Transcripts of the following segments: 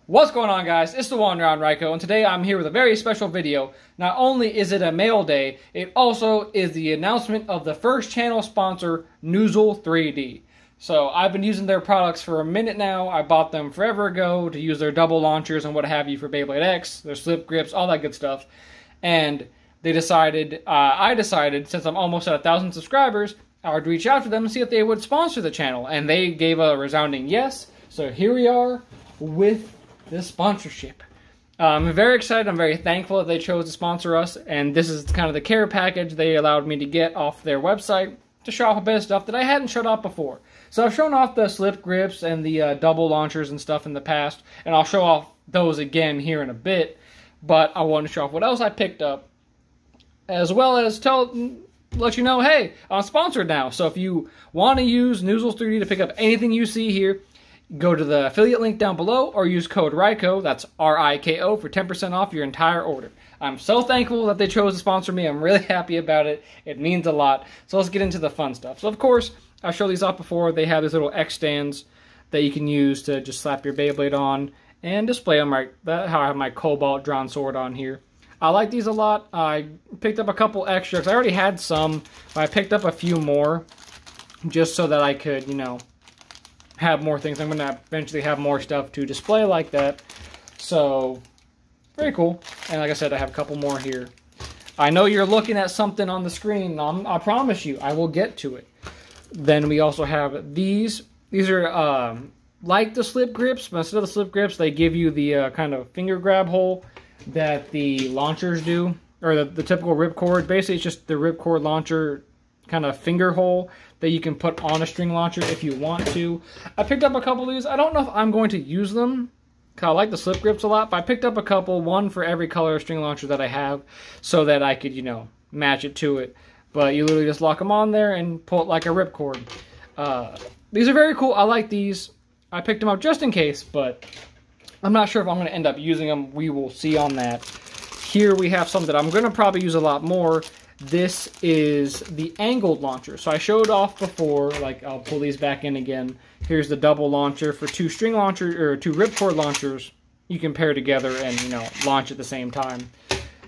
What's going on, guys? It's the one round Ryko, and today I'm here with a very special video. Not only is it a mail day, it also is the announcement of the first channel sponsor, Noozle3d. So I've been using their products for a minute now. I bought them forever ago to use their double launchers and what have you for Beyblade X, their slip grips, all that good stuff. And they decided, I decided, since I'm almost at 1,000 subscribers, I would reach out to them and see if they would sponsor the channel. And they gave a resounding yes. So here we are with this sponsorship. I'm very excited. I'm very thankful that they chose to sponsor us, and this is kind of the care package they allowed me to get off their website to show off a bit of stuff that I hadn't showed off before. So I've shown off the slip grips and the double launchers and stuff in the past, and I'll show off those again here in a bit, but I want to show off what else I picked up, as well as let you know, hey, I'm sponsored now. So if you want to use Noozle3d to pick up anything you see here, go to the affiliate link down below or use code RYKO, that's R-I-K-O, for 10% off your entire order. I'm so thankful that they chose to sponsor me. I'm really happy about it. It means a lot. So let's get into the fun stuff. So of course, I've showed these off before. They have these little X stands that you can use to just slap your Beyblade on and display them right. That's how I have my Cobalt drawn sword on here. I like these a lot. I picked up a couple extras. I already had some, but I picked up a few more just so that I could, you know, have more things. I'm going to eventually have more stuff to display like that. So, very cool. And like I said, I have a couple more here. I know you're looking at something on the screen. I promise you, I will get to it. Then we also have these. These are like the slip grips, but instead of the slip grips, they give you the kind of finger grab hole that the launchers do, or the typical ripcord. Basically, it's just the ripcord launcher kind of finger hole that you can put on a string launcher if you want to. I picked up a couple of these. I don't know if I'm going to use them, because I like the slip grips a lot, but I picked up a couple, one for every color of string launcher that I have, so that I could, you know, match it to it. But you literally just lock them on there and pull it like a ripcord. These are very cool. I like these. I picked them up just in case, but I'm not sure if I'm going to end up using them. We will see on that. Here we have some that I'm going to probably use a lot more. This is the angled launcher. So I showed off before, like I'll pull these back in again. Here's the double launcher for two string launchers, or two ripcord launchers you can pair together and, you know, launch at the same time.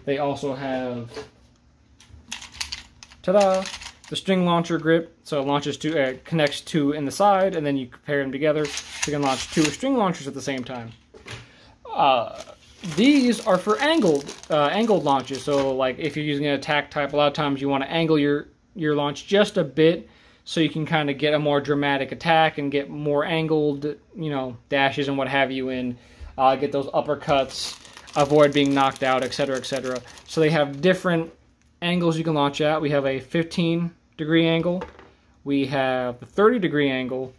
They also have, ta-da, the string launcher grip. So it launches two, connects two in the side, and then you pair them together. So you can launch two string launchers at the same time. These are for angled launches. So like if you're using an attack type, a lot of times you want to angle your launch just a bit so you can kind of get a more dramatic attack and get more angled, you know, dashes and what have you in, get those uppercuts, avoid being knocked out, etc., etc. So they have different angles you can launch at. We have a 15-degree angle, we have a 30-degree angle,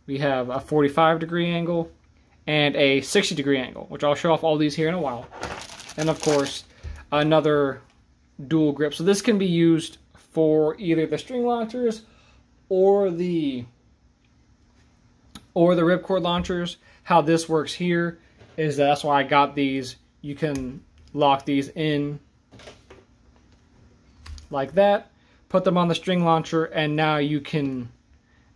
we have a 45-degree angle, and a 60-degree angle, which I'll show off all these here in a while. And of course, another dual grip. So this can be used for either the string launchers or the ripcord launchers. How this works here is that's why I got these. You can lock these in like that, put them on the string launcher, and now you can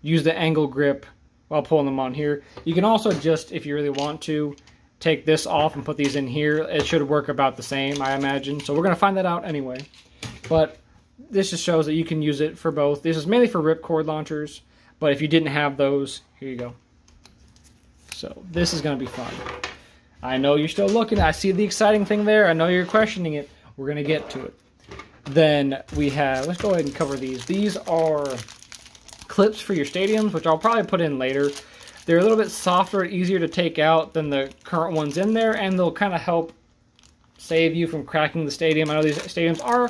use the angle grip while pulling them on here. You can also just, if you really want to, take this off and put these in here. It should work about the same, I imagine. So we're going to find that out anyway. But this just shows that you can use it for both. This is mainly for ripcord launchers, but if you didn't have those, here you go. So this is going to be fun. I know you're still looking. I see the exciting thing there. I know you're questioning it. We're going to get to it. Then we have, let's go ahead and cover these. These are clips for your stadiums, which I'll probably put in later. They're a little bit softer, easier to take out than the current ones in there, and they'll kind of help save you from cracking the stadium. I know these stadiums are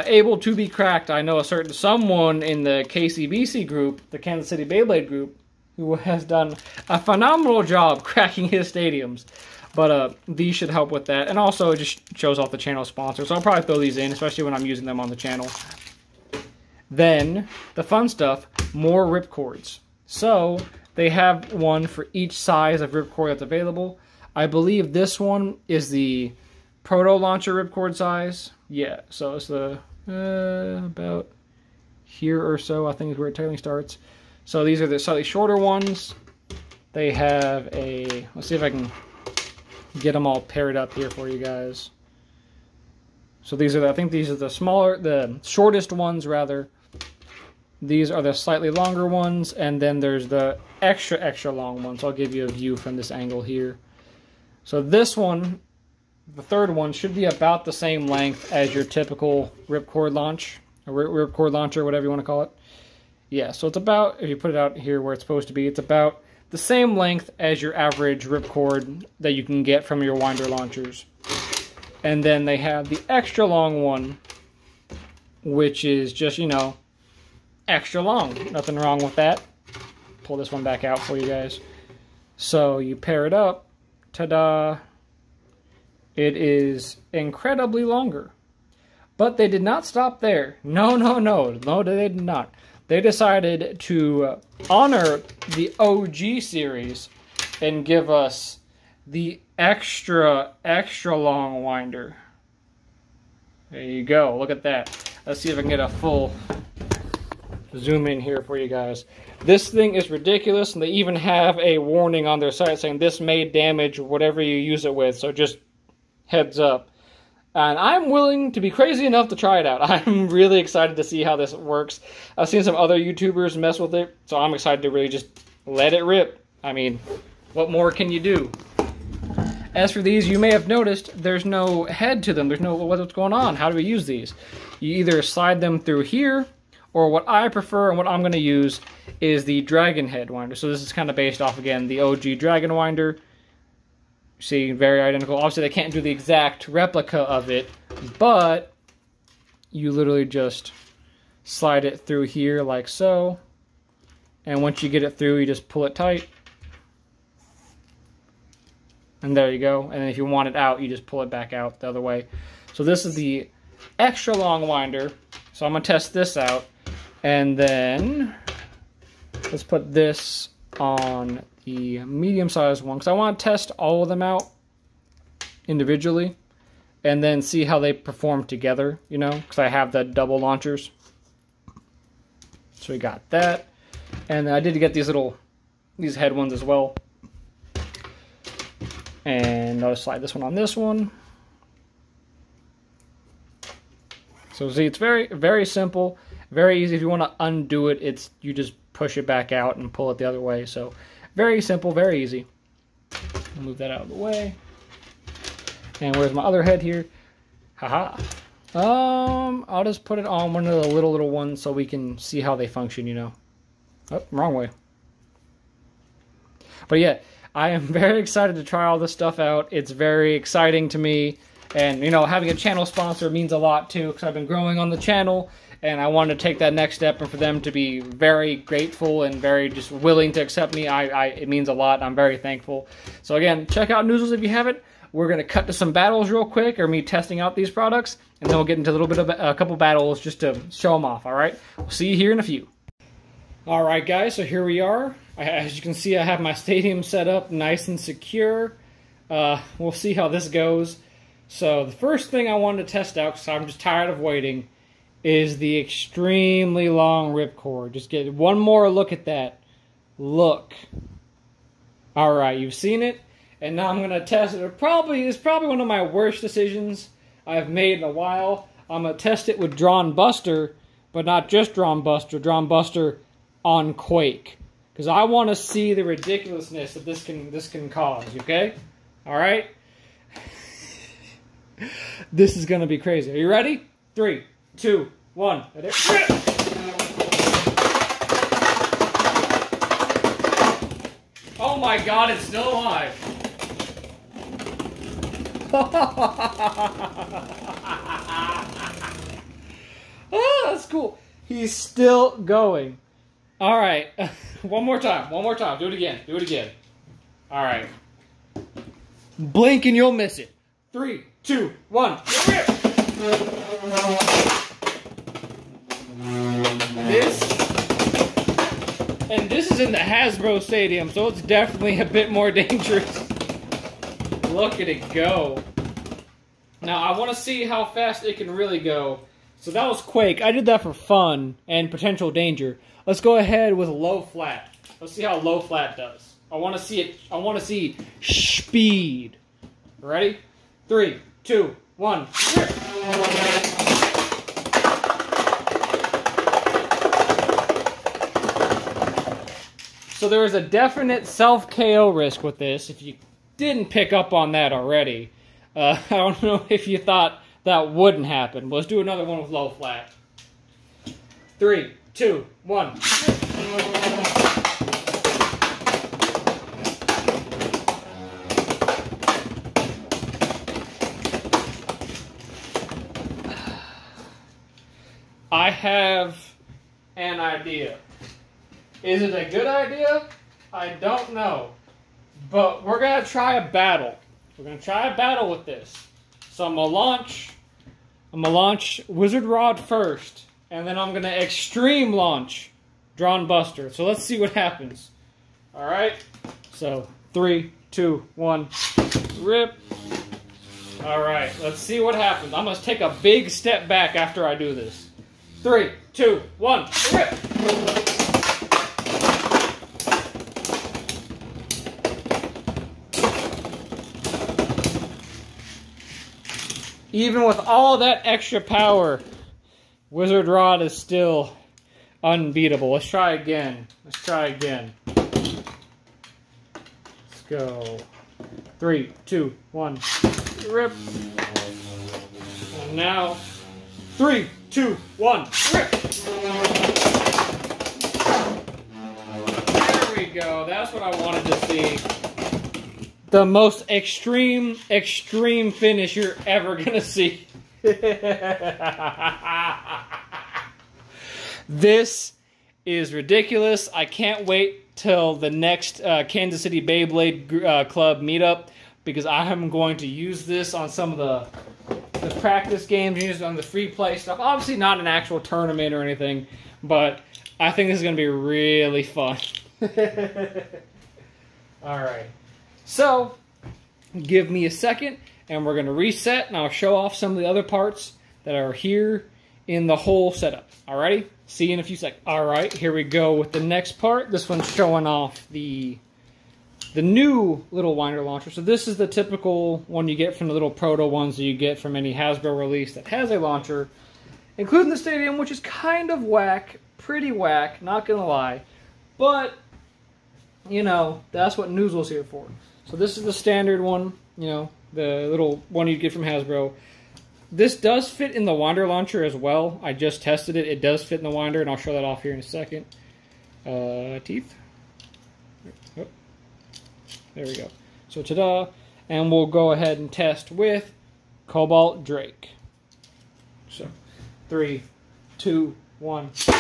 able to be cracked. I know someone in the KCBC group, the Kansas City Beyblade group, who has done a phenomenal job cracking his stadiums. But these should help with that. And also, it just shows off the channel sponsor. So I'll probably throw these in, especially when I'm using them on the channel. Then, the fun stuff, more ripcords. So, they have one for each size of ripcord that's available. I believe this one is the proto launcher ripcord size. Yeah, so it's the about here or so, I think is where it technically starts. So these are the slightly shorter ones. They have a, let's see if I can get them all paired up here for you guys. So these are, I think these are the shortest ones rather. These are the slightly longer ones, and then there's the extra long ones. I'll give you a view from this angle here. So this one, the third one, should be about the same length as your typical ripcord launch, or ripcord launcher, whatever you want to call it. Yeah, so it's about, if you put it out here where it's supposed to be, it's about the same length as your average ripcord that you can get from your winder launchers. And then they have the extra long one, which is just, you know, extra long. Nothing wrong with that. Pull this one back out for you guys. So you pair it up. Ta-da! It is incredibly longer. But they did not stop there. No, they did not. They decided to honor the OG series and give us the extra long winder. There you go. Look at that. Let's see if I can get a full zoom in here for you guys. This thing is ridiculous, and they even have a warning on their site saying this may damage whatever you use it with, so just heads up. And I'm willing to be crazy enough to try it out. I'm really excited to see how this works. I've seen some other YouTubers mess with it, so I'm excited to really just let it rip. I mean, what more can you do? As for these, you may have noticed there's no head to them. There's no, what's going on? How do we use these? You either slide them through here, or what I prefer and what I'm going to use is the dragon head winder. So this is kind of based off, again, the OG dragon winder. See, very identical. Obviously, they can't do the exact replica of it, but you literally just slide it through here like so. And once you get it through, you just pull it tight. And there you go. And then if you want it out, you just pull it back out the other way. So this is the extra long winder. So I'm going to test this out. And then let's put this on the medium-sized one, because I want to test all of them out individually and then see how they perform together, you know, because I have the double launchers. So we got that. And I did get these head ones as well. And I'll slide this one on this one. So see, it's very, very simple, very easy. If you want to undo it, you just push it back out and pull it the other way. So very simple, very easy. I'll move that out of the way. And where's my other head here? Haha. I'll just put it on one of the little ones so we can see how they function, you know. Oh, wrong way. But yeah, I am very excited to try all this stuff out. It's very exciting to me. And, you know, having a channel sponsor means a lot, too, because I've been growing on the channel. And I wanted to take that next step, and for them to be very grateful and very just willing to accept me, it means a lot. I'm very thankful. So again, check out Noozles if you haven't. We're going to cut to some battles real quick, or me testing out these products, and then we'll get into a little bit of a couple battles just to show them off, all right? We'll see you here in a few. All right, guys, so here we are. As you can see, I have my stadium set up nice and secure. We'll see how this goes. So the first thing I wanted to test out, because I'm just tired of waiting, is the extremely long ripcord. Just get one more look at that. Look. Alright, you've seen it. And now I'm going to test it. It's probably one of my worst decisions I've made in a while. I'm going to test it with Drawn Buster, but not just Drawn Buster on Quake. Because I want to see the ridiculousness that this can cause, okay? Alright? This is going to be crazy. Are you ready? 3, 2, 1. Oh my god, it's still alive. Oh, that's cool. He's still going. Alright. One more time. Do it again. Alright. Blink and you'll miss it. 3, 2, 1. This is in the Hasbro Stadium, so it's definitely a bit more dangerous. Look at it go. Now, I want to see how fast it can really go. So that was Quake. I did that for fun and potential danger. Let's go ahead with low flat. Let's see how low flat does. I want to see it. I want to see speed. Ready? 3, 2, 1. Rip. So there is a definite self-KO risk with this, if you didn't pick up on that already. I don't know if you thought that wouldn't happen. Let's do another one with low flat. 3, 2, 1. I have an idea. Is it a good idea? I don't know. But we're going to try a battle. We're going to try a battle with this. So I'm going to launch Wizard Rod first. And then I'm going to extreme launch Drawn Buster. So let's see what happens. Alright? So 3, 2, 1. Rip. Alright, let's see what happens. I'm going to take a big step back after I do this. 3, 2, 1. Rip. Even with all that extra power, Wizard Rod is still unbeatable. Let's try again. Let's try again. Let's go. 3, 2, 1. Rip. And now, 3, 2, 1. Rip. There we go. That's what I wanted to see. The most extreme finish you're ever gonna see. This is ridiculous. I can't wait till the next Kansas City Beyblade Club meetup, because I am going to use this on some of the practice games, use it on the free play stuff. Obviously not an actual tournament or anything, but I think this is gonna be really fun. Alright. So, give me a second, and we're going to reset, and I'll show off some of the other parts that are here in the whole setup. Alrighty? See you in a few seconds. Alright, here we go with the next part. This one's showing off the new little winder launcher. So this is the typical one you get from the little proto ones that you get from any Hasbro release that has a launcher, including the Stadium, which is kind of whack, pretty whack, not going to lie. But, you know, that's what Noozle's here for. So this is the standard one, you know, the little one you get from Hasbro. This does fit in the winder launcher as well. I just tested it. It does fit in the winder, and I'll show that off here in a second. Teeth. Oh, there we go. So ta-da. And we'll go ahead and test with Cobalt Drake. So 3, 2, 1. So,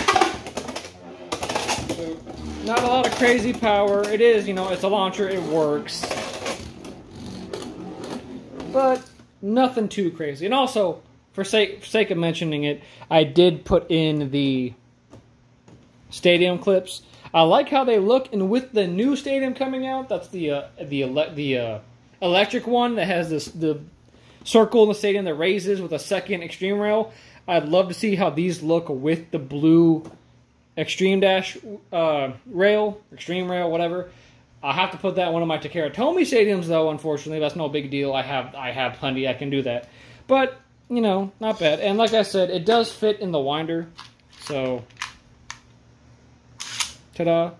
not a lot of crazy power. It is, you know, it's a launcher. It works. But nothing too crazy. And also, for sake of mentioning it, I did put in the Stadium clips. I like how they look, and with the new Stadium coming out, that's the electric one that has the circle in the Stadium that raises with a second Extreme Rail. I'd love to see how these look with the blue Extreme Dash rail, Extreme Rail, whatever. I'll have to put that in one of my Takara Tomy Stadiums, though, unfortunately. That's no big deal. I have plenty. I can do that. But, you know, not bad. And like I said, it does fit in the winder. So, ta-da.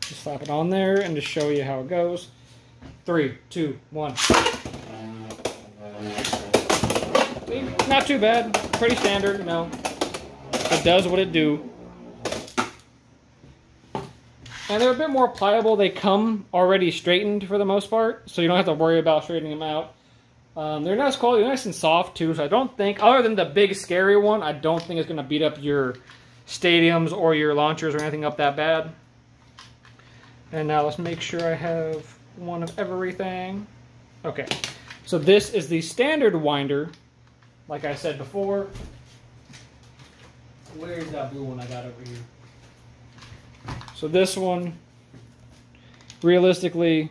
Just slap it on there and just show you how it goes. 3, 2, 1. Not too bad. Pretty standard, you know. It does what it do. And they're a bit more pliable. They come already straightened for the most part, so you don't have to worry about straightening them out. They're nice quality, nice and soft too, so I don't think, other than the big scary one, I don't think it's going to beat up your Stadiums or your launchers or anything up that bad. And now let's make sure I have one of everything. Okay, so this is the standard winder, like I said before. Where's that blue one I got over here? So this one, realistically,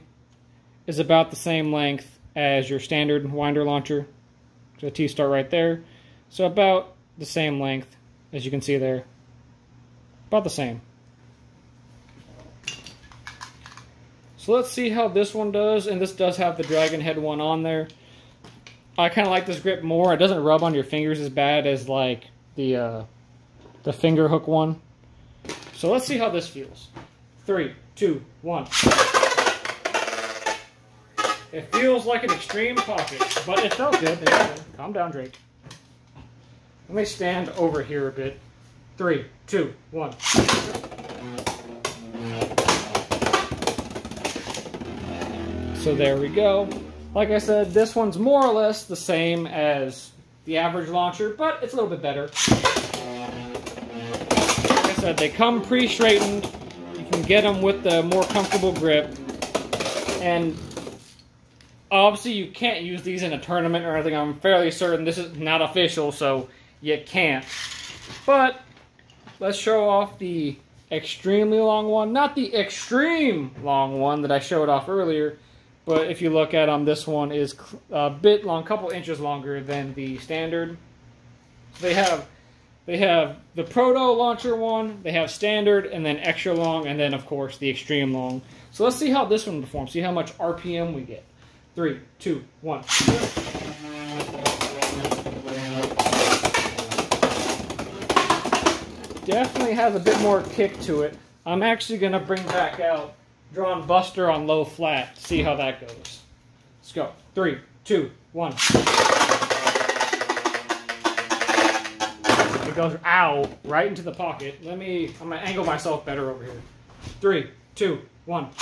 is about the same length as your standard winder launcher. So T-start right there. So about the same length, as you can see there. About the same. So let's see how this one does, and this does have the dragon head one on there. I kind of like this grip more. It doesn't rub on your fingers as bad as like the finger hook one. So let's see how this feels. 3, 2, 1. It feels like an extreme pocket, but it felt good. Calm down, Drake. Let me stand over here a bit. 3, 2, 1. So there we go. Like I said, this one's more or less the same as the average launcher, but it's a little bit better. Like I said, they come pre-straightened. You can get them with the more comfortable grip. And obviously you can't use these in a tournament or anything. I'm fairly certain this is not official, so you can't. But let's show off the extremely long one. Not the extreme long one that I showed off earlier. But if you look at them, this one is a bit long, a couple inches longer than the standard. They have the Proto launcher one, they have standard, and then extra long, and then of course the extreme long. So let's see how this one performs. See how much RPM we get. 3, 2, 1. Definitely has a bit more kick to it. I'm actually gonna bring back out Drawn Buster on low flat. See how that goes. Let's go. 3, 2, 1. It goes out right into the pocket. I'm gonna angle myself better over here. 3, 2, 1.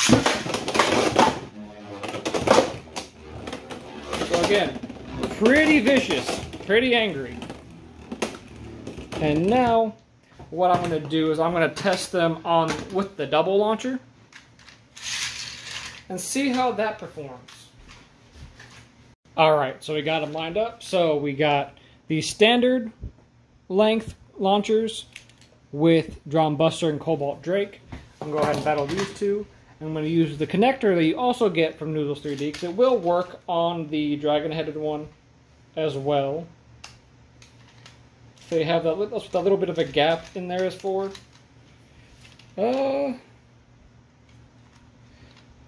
So again, pretty vicious, pretty angry. And now, what I'm gonna do is I'm gonna test them on with the double launcher and see how that performs. Alright, so we got them lined up. So we got the standard length launchers with Drawn Buster and Cobalt Drake. I'm going to go ahead and battle these two. I'm going to use the connector that you also get from Noozle3d because it will work on the dragon-headed one as well. So you have that, that's what a little bit of a gap in there is for.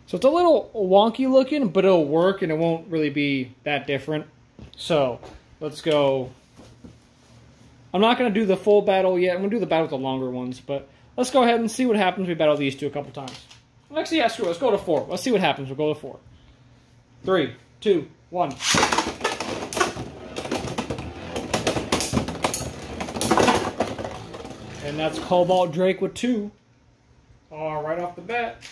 So it's a little wonky looking, but it'll work and it won't really be that different. So let's go. I'm not going to do the full battle yet. I'm going to do the battle with the longer ones, but let's go ahead and see what happens. We battle these two a couple times. Actually, yeah, screw it. Let's go to 4. Let's see what happens. We'll go to 4. 3, 2, 1. And that's Cobalt Drake with 2. Right off the bat.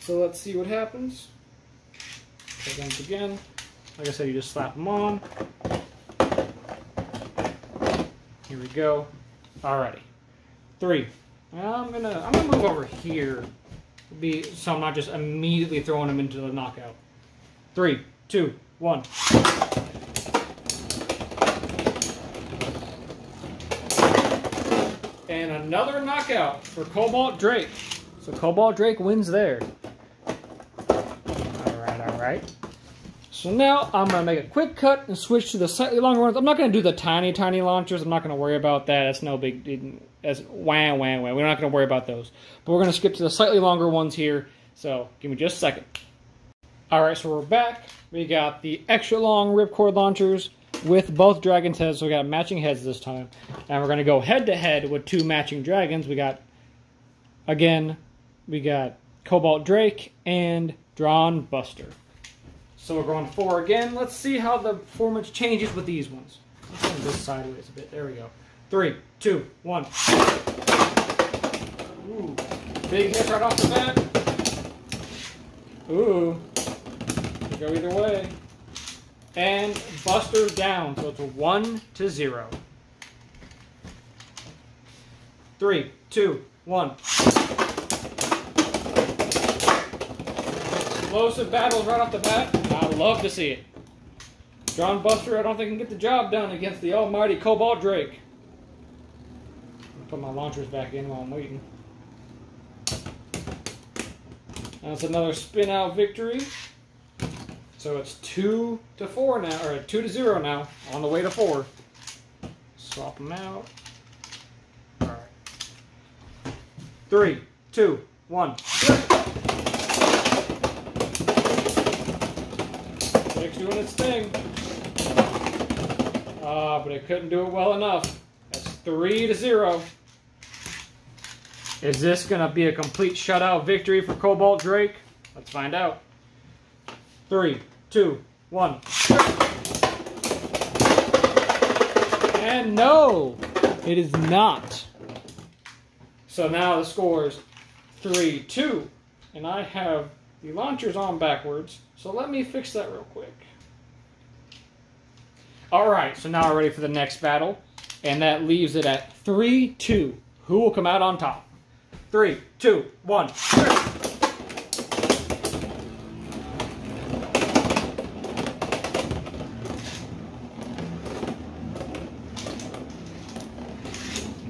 So let's see what happens. So once again, like I said, you just slap them on. Here we go. Alrighty. 3. I'm gonna move over here. So I'm not just immediately throwing them into the knockout. 3, 2, 1. And another knockout for Cobalt Drake. So Cobalt Drake wins there. Alright. So now I'm going to make a quick cut and switch to the slightly longer ones. I'm not going to do the tiny launchers. I'm not going to worry about that. That's no big... That's wah. We're not going to worry about those. But we're going to skip to the slightly longer ones here. So give me just a second. Alright, so we're back. We got the extra long ripcord launchers with both dragons' heads. So we got matching heads this time. And we're going to go head to head with 2 matching dragons. We got Cobalt Drake and Drawn Buster. So we're going 4 again. Let's see how the performance changes with these ones. Let's turn this sideways a bit. There we go. 3, 2, 1. Ooh. Big hit right off the bat. Ooh. Could go either way. And Buster down. So it's a 1-0. 3, 2, 1. Explosive battles right off the bat. I love to see it. Drawn Buster, I don't think can get the job done against the almighty Cobalt Drake. Put my launchers back in while I'm waiting. That's another spin out victory. So it's 2-4 now, or 2-0 now, on the way to 4. Swap them out. Alright. 3, 2, 1. doing its thing. But it couldn't do it well enough. That's 3-0. Is this going to be a complete shutout victory for Cobalt Drake? Let's find out. 3, 2, 1. And no, it is not. So now the score is 3-2. And I have the launchers on backwards. So let me fix that real quick. Alright, so now we're ready for the next battle. And that leaves it at 3-2. Who will come out on top? 3, 2, 1.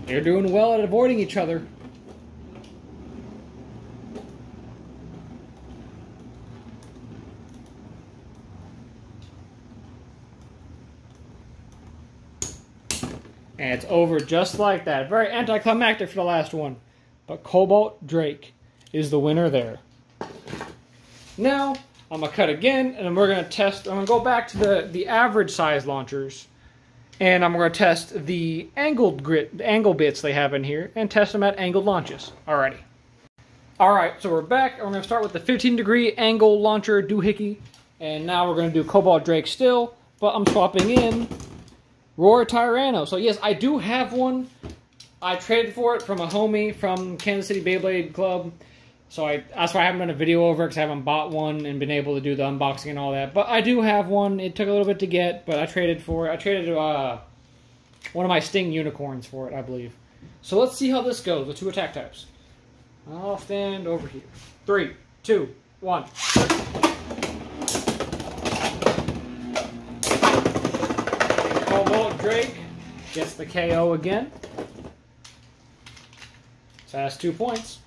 They're doing well at avoiding each other. And it's over just like that. Very anticlimactic for the last one. But Cobalt Drake is the winner there. Now, I'm going to cut again, and we're going to test. I'm going to go back to the average size launchers. And I'm going to test the angle bits they have in here, and test them at angled launches. Alrighty. Alright, so we're back. And we're going to start with the 15-degree angle launcher doohickey. And now we're going to do Cobalt Drake still, but I'm swapping in Roar Tyranno. So yes, I do have one. I traded for it from a homie from Kansas City Beyblade Club. So that's why I haven't done a video over it, because I haven't bought one and been able to do the unboxing and all that. But I do have one. It took a little bit to get, but I traded for it. I traded one of my Sting unicorns for it, I believe. So let's see how this goes with 2 attack types. I'll stand over here. 3, 2, 1. Cobalt Drake gets the KO again. So that's 2 points.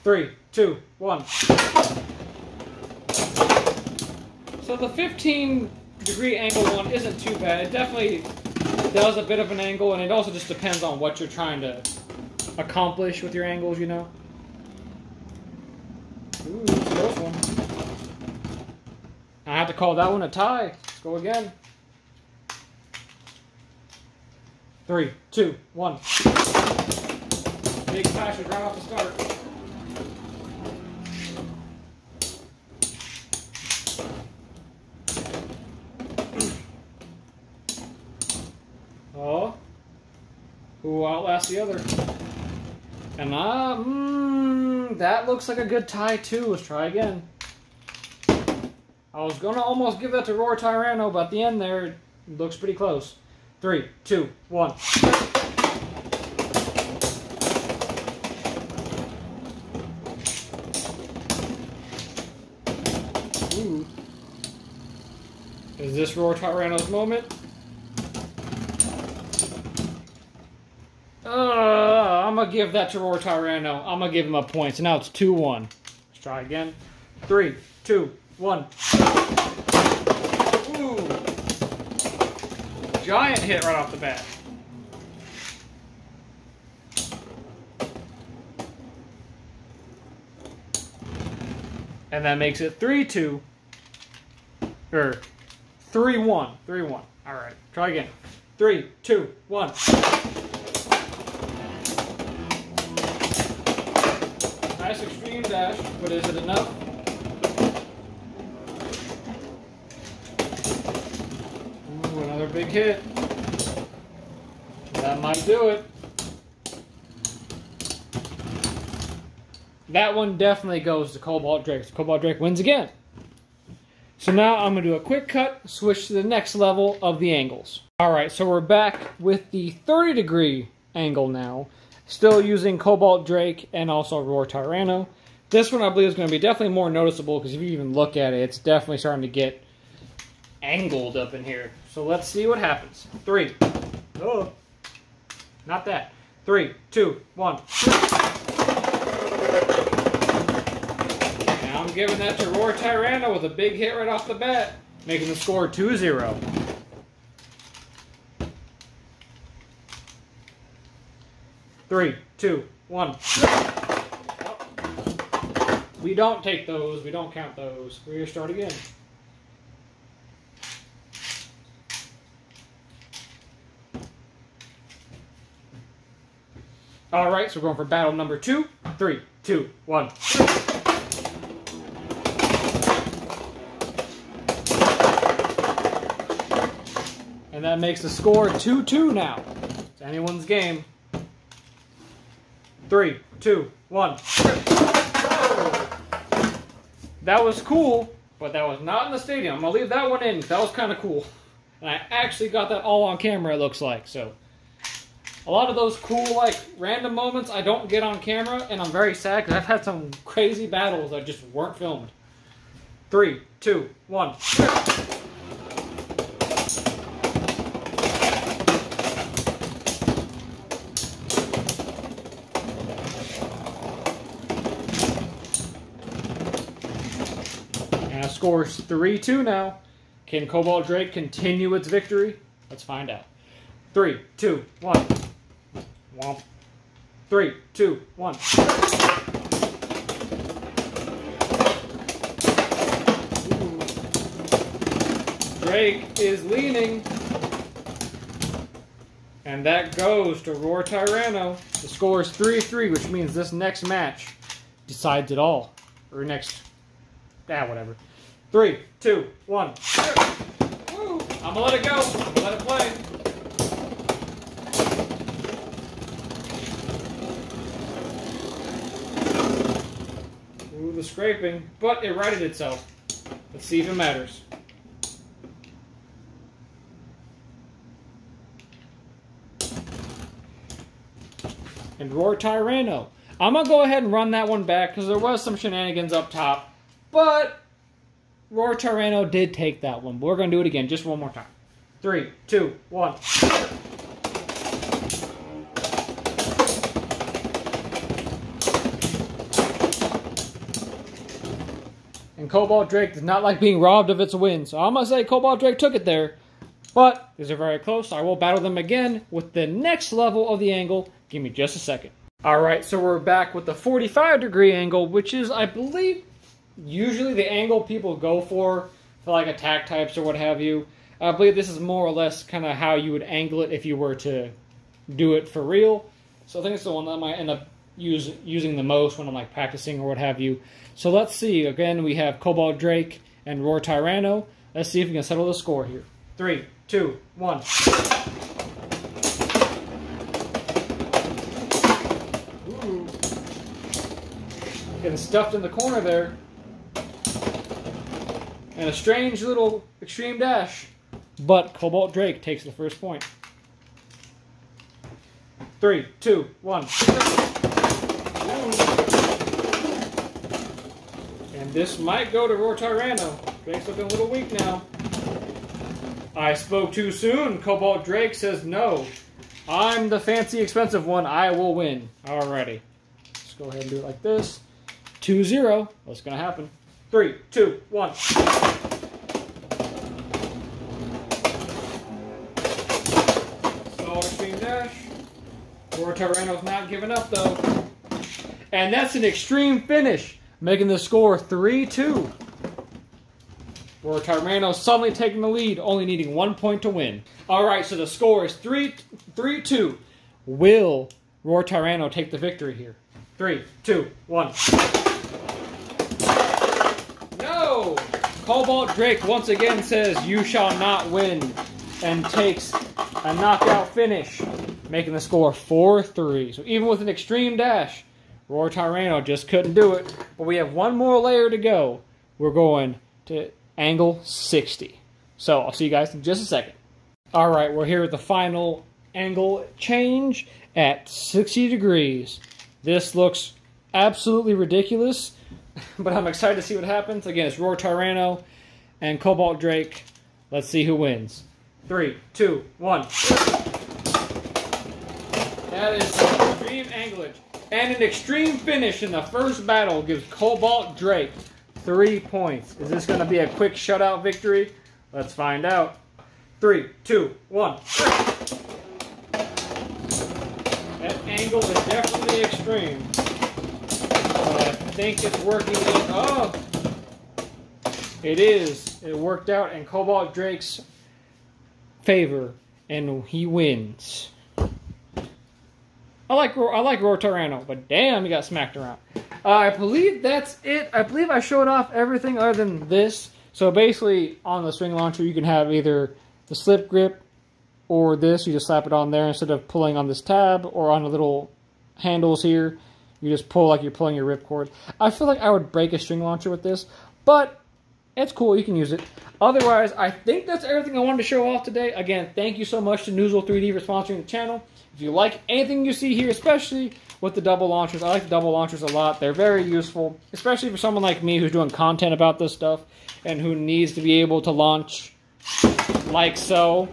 3, 2, 1. So the 15-degree angle one isn't too bad. It definitely does a bit of an angle, and it also just depends on what you're trying to accomplish with your angles, you know. Ooh, that's a close one. I have to call that one a tie. Let's go again. 3, 2, 1. Big clashes right off the start. Oh, who will outlast the other? And that looks like a good tie too. Let's try again. I was gonna almost give that to Roar Tyranno, but at the end there, it looks pretty close. 3, 2, 1. Ooh. Is this Roar Tyranno's moment? I'm going to give that to Roar Tyranno. I'm going to give him a point. So now it's 2-1. Let's try again. 3, 2, 1. Ooh. Giant hit right off the bat. And that makes it 3-2. Or 3-1. 3-1. Alright. Try again. 3, 2, 1. Nice extreme dash, but is it enough? Ooh, another big hit. That might do it. That one definitely goes to Cobalt Drake. So Cobalt Drake wins again. So now I'm going to do a quick cut, switch to the next level of the angles. Alright, so we're back with the 30-degree angle now. Still using Cobalt Drake and also Roar Tyranno. This one I believe is going to be definitely more noticeable, because if you even look at it, it's definitely starting to get angled up in here. So let's see what happens. 3. Oh, not that. 3, 2, 1. And I'm giving that to Roar Tyranno with a big hit right off the bat, making the score 2-0. Three, 2, 1. We don't take those. We don't count those. We're going to start again. All right, so we're going for battle number 2. 3, 2, 1. And that makes the score 2-2 now. It's anyone's game. 3, 2, 1. That was cool, but that was not in the stadium. I'm going to leave that one in. That was kind of cool. And I actually got that all on camera, it looks like. So, a lot of those cool, like, random moments I don't get on camera, and I'm very sad because I've had some crazy battles that just weren't filmed. 3, 2, 1. And the score is 3-2 now. Can Cobalt Drake continue its victory? Let's find out. 3, 2, 1. Womp. 3, 2, 1. Ooh. Drake is leaning. And that goes to Roar Tyranno. The score is 3-3, which means this next match decides it all. Or next... whatever. 3, 2, 1. Woo. I'm gonna let it go. I'm gonna let it play. Ooh, the scraping. But it righted itself. Let's see if it matters. And Roar Tyranno. I'm gonna go ahead and run that one back because there was some shenanigans up top. But Roar Tyranno did take that one. We're going to do it again just one more time. 3, 2, 1. And Cobalt Drake does not like being robbed of its win. So I'm going to say Cobalt Drake took it there. But these are very close. I will battle them again with the next level of the angle. Give me just a second. Alright, so we're back with the 45-degree angle, which is, I believe, usually the angle people go for like attack types or what have you. I believe this is more or less kind of how you would angle it if you were to do it for real. So I think it's the one that I might end up using the most when I'm like practicing or what have you. So let's see. Again, we have Cobalt Drake and Roar Tyranno. Let's see if we can settle the score here. 3, 2, 1. Ooh. Getting stuffed in the corner there. And a strange little extreme dash. But Cobalt Drake takes the first point. 3, 2, 1. And this might go to Roar Tyranno. Drake's looking a little weak now. I spoke too soon. Cobalt Drake says no. I'm the fancy expensive one. I will win. Alrighty. Let's go ahead and do it like this. 2-0. What's going to happen? 3, 2, 1. Slow extreme dash. Roar Tyranno's not giving up though. And that's an extreme finish, making the score 3-2. Roar Tyranno suddenly taking the lead, only needing 1 point to win. Alright, so the score is 3-2. Will Roar Tyranno take the victory here? 3, 2, 1. No! Cobalt Drake once again says, "You shall not win," and takes a knockout finish, making the score 4-3. So even with an extreme dash, Roar Tyranno just couldn't do it. But we have one more layer to go. We're going to angle 60. So I'll see you guys in just a second. Alright, we're here at the final angle change at 60 degrees. This looks absolutely ridiculous, but I'm excited to see what happens. Again, it's Roar Tyranno and Cobalt Drake. Let's see who wins. 3, 2, 1. That is extreme anglage. And an extreme finish in the first battle gives Cobalt Drake 3 points. Is this going to be a quick shutout victory? Let's find out. 3, 2, 1. That angle is definitely extreme. But I think it's working in... Oh! It is. It worked out in Cobalt Drake's favor. And he wins. I like Rotorano, but damn, he got smacked around. I believe that's it. I believe I showed off everything other than this. So basically, on the swing launcher, you can have either the slip grip or this. You just slap it on there instead of pulling on this tab or on the little handles here. You just pull like you're pulling your ripcord. I feel like I would break a string launcher with this, but it's cool. You can use it. Otherwise, I think that's everything I wanted to show off today. Again, thank you so much to Noozle3d for sponsoring the channel. If you like anything you see here, especially with the double launchers, I like the double launchers a lot. They're very useful, especially for someone like me who's doing content about this stuff and who needs to be able to launch like so.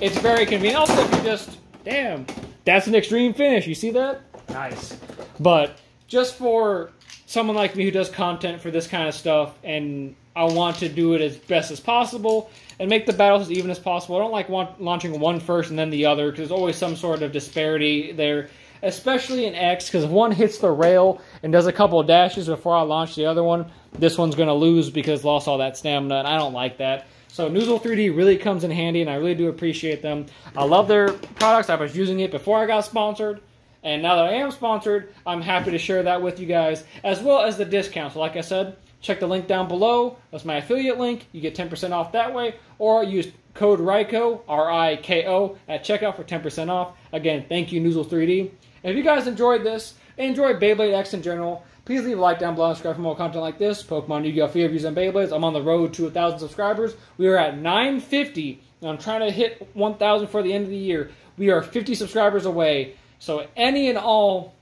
It's very convenient. Also, if you just, damn, that's an extreme finish. You see that? Nice. But just for someone like me who does content for this kind of stuff, and I want to do it as best as possible and make the battles as even as possible. I don't like launching one first and then the other, because there's always some sort of disparity there, especially in X, because if one hits the rail and does a couple of dashes before I launch the other one, this one's going to lose because it's lost all that stamina, and I don't like that. So Noozle3d really comes in handy, and I really do appreciate them. I love their products. I was using it before I got sponsored, and now that I am sponsored, I'm happy to share that with you guys, as well as the discount. So like I said, check the link down below. That's my affiliate link. You get 10% off that way, or use code RIKO, R-I-K-O, at checkout for 10% off. Again, thank you, Noozle3d. And if you guys enjoyed this, enjoy Beyblade X in general, please leave a like down below and subscribe for more content like this. Pokemon, Yu-Gi-Oh! Free reviews, and Beyblades. I'm on the road to 1,000 subscribers. We are at 950, and I'm trying to hit 1,000 for the end of the year. We are 50 subscribers away, so any and all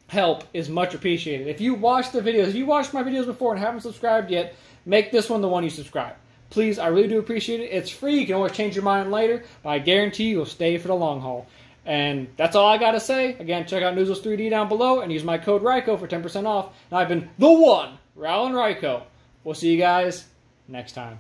help is much appreciated. If you watch the videos, if you watched my videos before and haven't subscribed yet, make this one the one you subscribe. Please, I really do appreciate it. It's free. You can always change your mind later, but I guarantee you'll stay for the long haul. And that's all I got to say. Again, check out Noozle3d down below and use my code RIKO for 10% off. And I've been the one, Rowland Ryko. We'll see you guys next time.